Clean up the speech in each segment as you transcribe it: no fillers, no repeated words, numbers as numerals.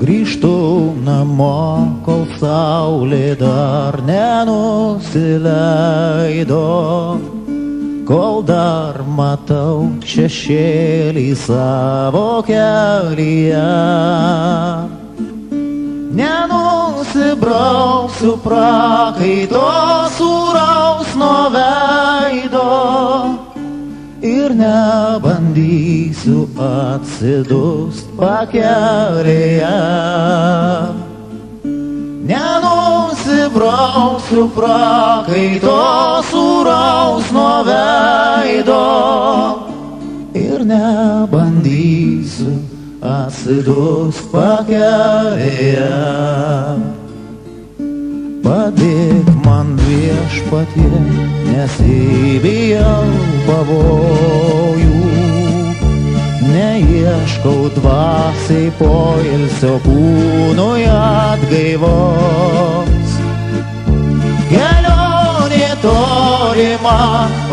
Grįžtu namo, kol saulė dar nenusileido, kol dar matau šešėlį savo kelyje. Nenusibrausiu prakaito sūraus nuo veido ir nebandysiu atsidust pakelėje. Nenusibrausiu prakaito sūraus nuo veido ir nebandysiu atsidust pakelėje. Padėk man viešpatie, nes įbijau pavojų, neieškau dvasiai poilsio kūnui atgaivos. Kelionė tolima,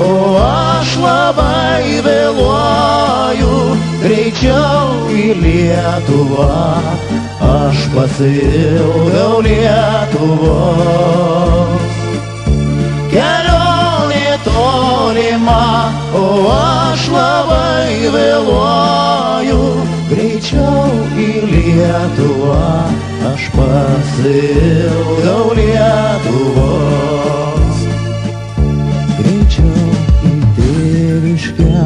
o aš labai vėluoju, greičiau į Lietuvą, aš pasiilgau Lietuvos. Kelionė tolima, o aš labai vėluoju, greičiau į Lietuvą, aš pasiilgau Lietuvos. Greičiau į tėviškę,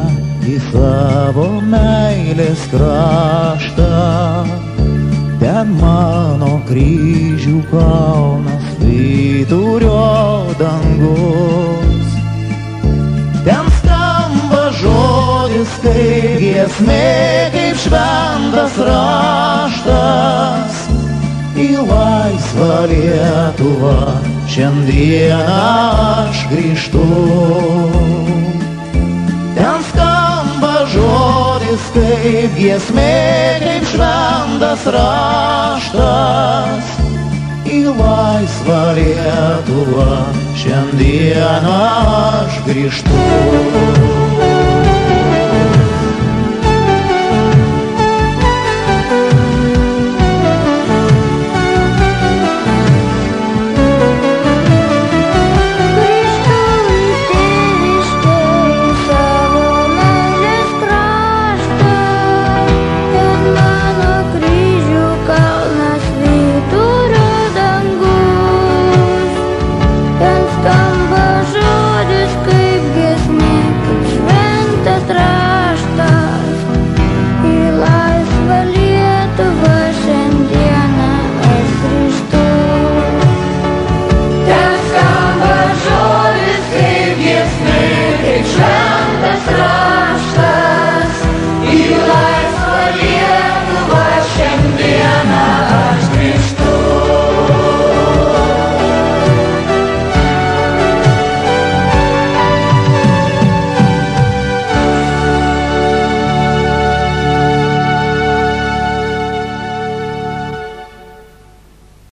į savo meilės kraštą, ten mano kryžių kalnas, vidurio dangus. Ten skamba žodis kaip giesmė, kaip šventas raštas. Į laisvą Lietuvą šiandieną aš grįžtu. Ten skamba žodis kaip giesmė, kaip šventas raštas. Į laisvą Lietuvą šiandieną aš grįžtu.